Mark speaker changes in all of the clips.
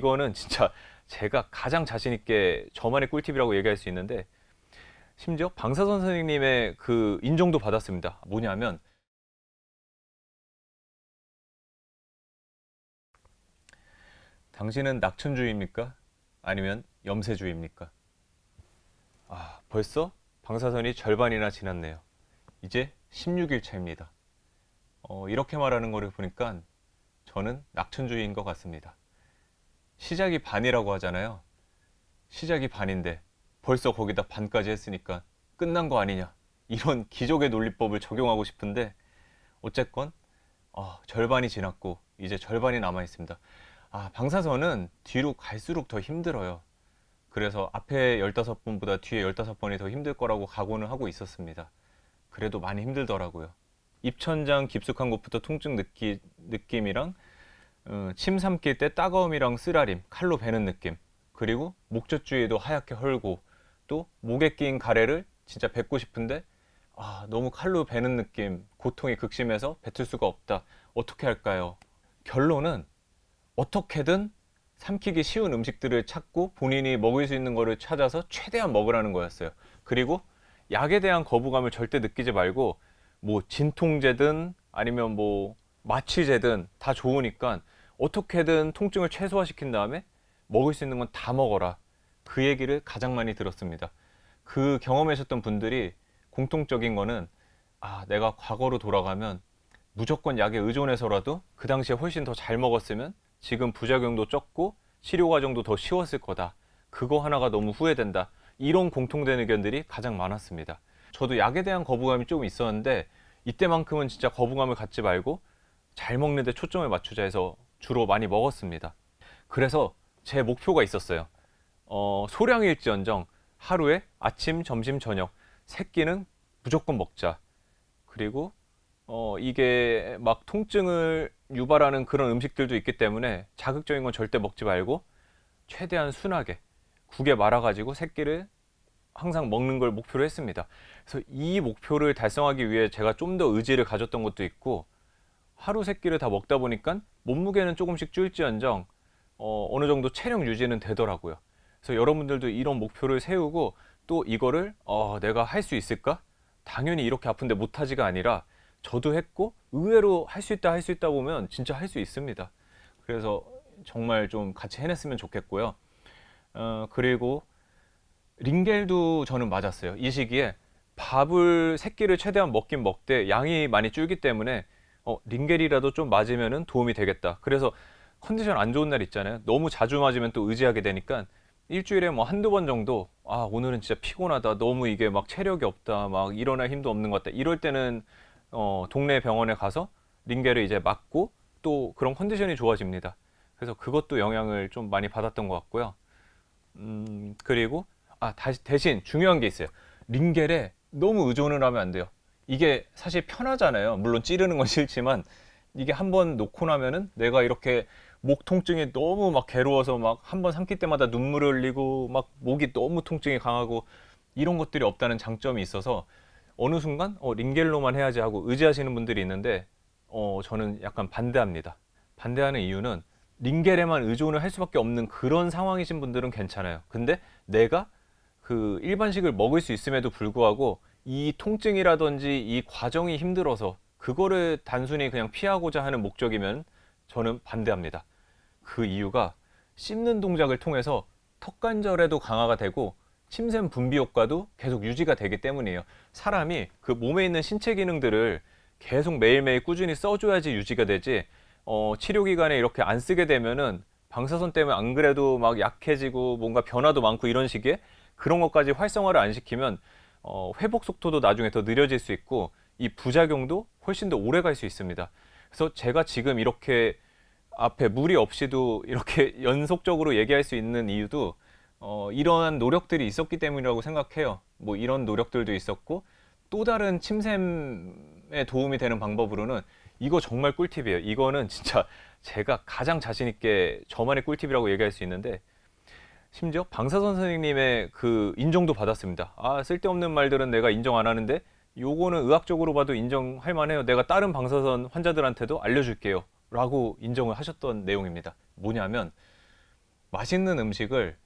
Speaker 1: 이거는 진짜 제가 가장 자신 있게 저만의 꿀팁이라고 얘기할 수 있는데, 심지어 방사선 선생님의 그 인정도 받았습니다. 뭐냐면, 당신은 낙천주의입니까? 아니면 염세주의입니까? 벌써 방사선이 절반이나 지났네요. 이제 16일 차입니다. 이렇게 말하는 거를 보니까 저는 낙천주의인 것 같습니다. 시작이 반이라고 하잖아요. 시작이 반인데 벌써 거기다 반까지 했으니까 끝난 거 아니냐. 이런 기적의 논리법을 적용하고 싶은데, 어쨌건 절반이 지났고 이제 절반이 남아 있습니다. 방사선은 뒤로 갈수록 더 힘들어요. 그래서 앞에 15번보다 뒤에 15번이 더 힘들 거라고 각오는 하고 있었습니다. 그래도 많이 힘들더라고요. 입천장 깊숙한 곳부터 통증 느낌이랑, 침 삼킬 때 따가움이랑 쓰라림, 칼로 베는 느낌, 그리고 목젖 주위에도 하얗게 헐고, 또 목에 낀 가래를 진짜 뱉고 싶은데 너무 칼로 베는 느낌, 고통이 극심해서 뱉을 수가 없다. 어떻게 할까요? 결론은 어떻게든 삼키기 쉬운 음식들을 찾고 본인이 먹을 수 있는 거를 찾아서 최대한 먹으라는 거였어요. 그리고 약에 대한 거부감을 절대 느끼지 말고, 뭐 진통제든 아니면 뭐 마취제든 다 좋으니까 어떻게든 통증을 최소화시킨 다음에 먹을 수 있는 건 다 먹어라. 그 얘기를 가장 많이 들었습니다. 그 경험하셨던 분들이 공통적인 거는, 내가 과거로 돌아가면 무조건 약에 의존해서라도 그 당시에 훨씬 더 잘 먹었으면 지금 부작용도 적고 치료 과정도 더 쉬웠을 거다. 그거 하나가 너무 후회된다. 이런 공통된 의견들이 가장 많았습니다. 저도 약에 대한 거부감이 좀 있었는데, 이때만큼은 진짜 거부감을 갖지 말고 잘 먹는 데 초점을 맞추자 해서 주로 많이 먹었습니다. 그래서 제 목표가 있었어요. 소량일지언정 하루에 아침, 점심, 저녁 세 끼는 무조건 먹자. 그리고 이게 막 통증을 유발하는 그런 음식들도 있기 때문에 자극적인 건 절대 먹지 말고 최대한 순하게 국에 말아가지고 세 끼를 항상 먹는 걸 목표로 했습니다. 그래서 이 목표를 달성하기 위해 제가 좀 더 의지를 가졌던 것도 있고, 하루 세 끼를 다 먹다 보니까 몸무게는 조금씩 줄지언정 어느 정도 체력 유지는 되더라고요. 그래서 여러분들도 이런 목표를 세우고, 또 이거를 내가 할 수 있을까? 당연히 이렇게 아픈데 못하지가 아니라, 저도 했고 의외로 할 수 있다 할 수 있다 보면 진짜 할 수 있습니다. 그래서 정말 좀 같이 해냈으면 좋겠고요. 그리고 링겔도 저는 맞았어요. 이 시기에 밥을 세 끼를 최대한 먹긴 먹되 양이 많이 줄기 때문에 링겔이라도 좀 맞으면 도움이 되겠다. 그래서 컨디션 안 좋은 날 있잖아요. 너무 자주 맞으면 또 의지하게 되니까 일주일에 뭐 한두 번 정도, 오늘은 진짜 피곤하다, 너무 이게 막 체력이 없다, 막 일어날 힘도 없는 것 같다, 이럴 때는 동네 병원에 가서 링겔을 이제 맞고 또 그런 컨디션이 좋아집니다. 그래서 그것도 영향을 좀 많이 받았던 것 같고요. 그리고 대신 중요한 게 있어요. 링겔에 너무 의존을 하면 안 돼요. 이게 사실 편하잖아요. 물론 찌르는 건 싫지만, 이게 한번 놓고 나면은 내가 이렇게 목 통증이 너무 막 괴로워서 막 한 번 삼킬 때마다 눈물을 흘리고 막 목이 너무 통증이 강하고 이런 것들이 없다는 장점이 있어서, 어느 순간 링겔로만 해야지 하고 의지하시는 분들이 있는데, 저는 약간 반대합니다. 반대하는 이유는, 링겔에만 의존을 할 수밖에 없는 그런 상황이신 분들은 괜찮아요. 근데 내가 그 일반식을 먹을 수 있음에도 불구하고 이 통증이라든지 이 과정이 힘들어서 그거를 단순히 그냥 피하고자 하는 목적이면 저는 반대합니다. 그 이유가, 씹는 동작을 통해서 턱관절에도 강화가 되고 침샘 분비 효과도 계속 유지가 되기 때문이에요. 사람이 그 몸에 있는 신체 기능들을 계속 매일매일 꾸준히 써줘야지 유지가 되지, 치료 기간에 이렇게 안 쓰게 되면은 방사선 때문에 안 그래도 막 약해지고 뭔가 변화도 많고 이런 식의 그런 것까지 활성화를 안 시키면 회복 속도도 나중에 더 느려질 수 있고, 이 부작용도 훨씬 더 오래 갈 수 있습니다. 그래서 제가 지금 이렇게 앞에 무리 없이도 이렇게 연속적으로 얘기할 수 있는 이유도 이러한 노력들이 있었기 때문이라고 생각해요. 뭐 이런 노력들도 있었고, 또 다른 침샘에 도움이 되는 방법으로는, 이거 정말 꿀팁이에요. 이거는 진짜 제가 가장 자신 있게 저만의 꿀팁이라고 얘기할 수 있는데, 심지어 방사선 선생님의 그 인정도 받았습니다. 쓸데없는 말들은 내가 인정 안 하는데 요거는 의학적으로 봐도 인정할 만해요. 내가 다른 방사선 환자들한테도 알려줄게요. 라고 인정을 하셨던 내용입니다. 뭐냐면, 맛있는 음식을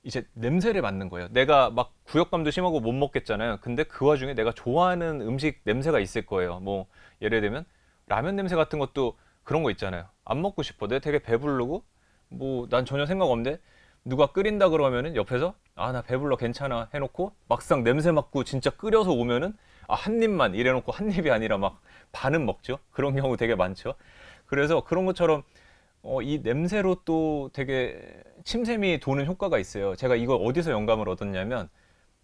Speaker 1: 이제 냄새를 맡는 거예요. 내가 막 구역감도 심하고 못 먹겠잖아요. 근데 그 와중에 내가 좋아하는 음식 냄새가 있을 거예요. 뭐 예를 들면 라면 냄새 같은 것도 그런 거 있잖아요. 안 먹고 싶어. 내가 되게 배부르고 뭐 난 전혀 생각 없는데 누가 끓인다 그러면은 옆에서 아 나 배불러 괜찮아 해놓고 막상 냄새 맡고 진짜 끓여서 오면은 아 한 입만 이래놓고 한 입이 아니라 막 반은 먹죠. 그런 경우 되게 많죠. 그래서 그런 것처럼 이 냄새로 또 되게 침샘이 도는 효과가 있어요. 제가 이걸 어디서 영감을 얻었냐면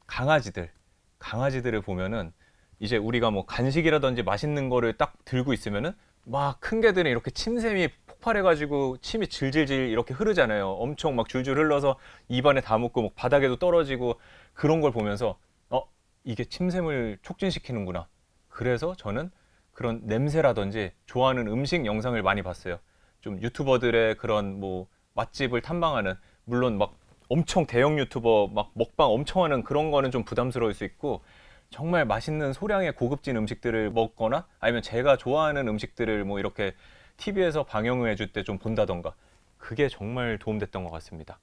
Speaker 1: 강아지들, 강아지들을 보면은 이제 우리가 뭐 간식이라든지 맛있는 거를 딱 들고 있으면은 막 큰 개들은 이렇게 침샘이 폭발해가지고 침이 질질질 이렇게 흐르잖아요. 엄청 막 줄줄 흘러서 입안에 다 묻고 막 바닥에도 떨어지고 그런 걸 보면서 어, 이게 침샘을 촉진시키는구나. 그래서 저는 그런 냄새라든지 좋아하는 음식 영상을 많이 봤어요. 좀 유튜버들의 그런 뭐 맛집을 탐방하는 물론 막 엄청 대형 유튜버 막 먹방 엄청 하는 그런 거는 좀 부담스러울 수 있고 정말 맛있는 소량의 고급진 음식들을 먹거나 아니면 제가 좋아하는 음식들을 뭐 이렇게 TV에서 방영을 해줄 때 좀 본다던가 그게 정말 도움됐던 것 같습니다.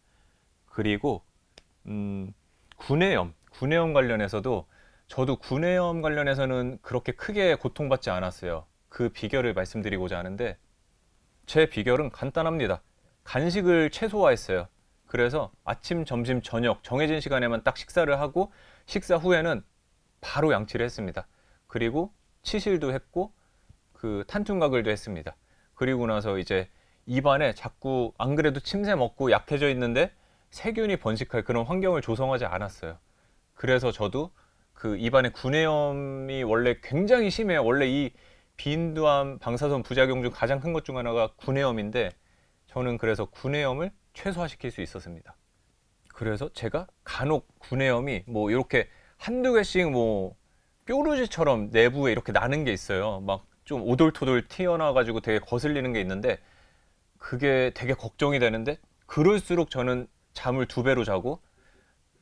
Speaker 1: 그리고 구내염 관련해서도 저도 구내염 관련해서는 그렇게 크게 고통받지 않았어요. 그 비결을 말씀드리고자 하는데 제 비결은 간단합니다. 간식을 최소화했어요. 그래서 아침, 점심, 저녁 정해진 시간에만 딱 식사를 하고 식사 후에는 바로 양치를 했습니다. 그리고 치실도 했고 그 탄둔가글도 했습니다. 그리고 나서 이제 입안에 자꾸 안 그래도 침새 먹고 약해져 있는데 세균이 번식할 그런 환경을 조성하지 않았어요. 그래서 저도 그 입안에 구내염이 원래 굉장히 심해요. 원래 이 비인두암 방사선 부작용 중 가장 큰 것 중 하나가 구내염인데 저는 그래서 구내염을 최소화시킬 수 있었습니다. 그래서 제가 간혹 구내염이 뭐 이렇게 한두 개씩 뭐 뾰루지처럼 내부에 이렇게 나는 게 있어요. 막 좀 오돌토돌 튀어나와가지고 되게 거슬리는 게 있는데 그게 되게 걱정이 되는데 그럴수록 저는 잠을 2배로 자고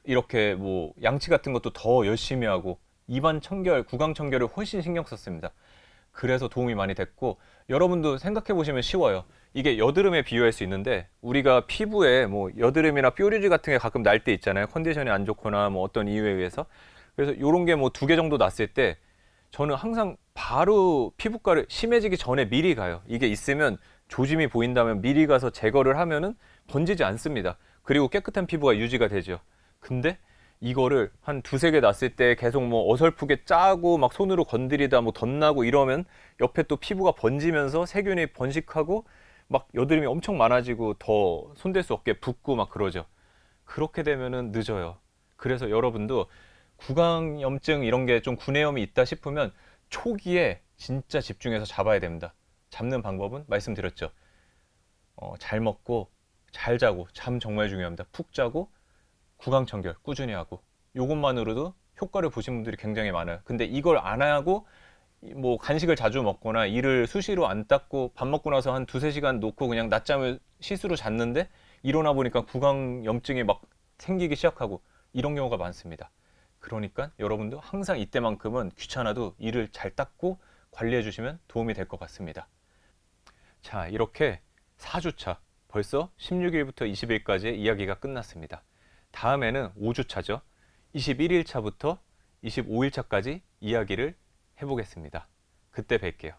Speaker 1: 이렇게 뭐 양치 같은 것도 더 열심히 하고 입안 청결, 구강 청결을 훨씬 신경 썼습니다. 그래서 도움이 많이 됐고 여러분도 생각해 보시면 쉬워요. 이게 여드름에 비유할 수 있는데 우리가 피부에 뭐 여드름이나 뾰루지 같은 게 가끔 날 때 있잖아요. 컨디션이 안 좋거나 뭐 어떤 이유에 의해서. 그래서 이런 게 뭐 2개 정도 났을 때 저는 항상 바로 피부과를 심해지기 전에 미리 가요. 이게 있으면 조짐이 보인다면 미리 가서 제거를 하면은 번지지 않습니다. 그리고 깨끗한 피부가 유지가 되죠. 근데 이거를 한 2-3개 났을 때 계속 뭐 어설프게 짜고 막 손으로 건드리다 뭐 덧나고 이러면 옆에 또 피부가 번지면서 세균이 번식하고 막 여드름이 엄청 많아지고 더 손댈 수 없게 붓고 막 그러죠. 그렇게 되면은 늦어요. 그래서 여러분도 구강염증 이런 게 좀 구내염이 있다 싶으면 초기에 진짜 집중해서 잡아야 됩니다. 잡는 방법은 말씀드렸죠. 잘 먹고 잘 자고 잠 정말 중요합니다. 푹 자고 구강 청결 꾸준히 하고 요것만으로도 효과를 보신 분들이 굉장히 많아요. 근데 이걸 안 하고 뭐 간식을 자주 먹거나 이를 수시로 안 닦고 밥 먹고 나서 한 2-3시간 놓고 그냥 낮잠을 실수로 잤는데 일어나 보니까 구강염증이 막 생기기 시작하고 이런 경우가 많습니다. 그러니까 여러분도 항상 이때만큼은 귀찮아도 이를 잘 닦고 관리해 주시면 도움이 될 것 같습니다. 자, 이렇게 4주차 벌써 16일부터 20일까지의 이야기가 끝났습니다. 다음에는 5주차죠. 21일차부터 25일차까지 이야기를 해보겠습니다. 그때 뵐게요.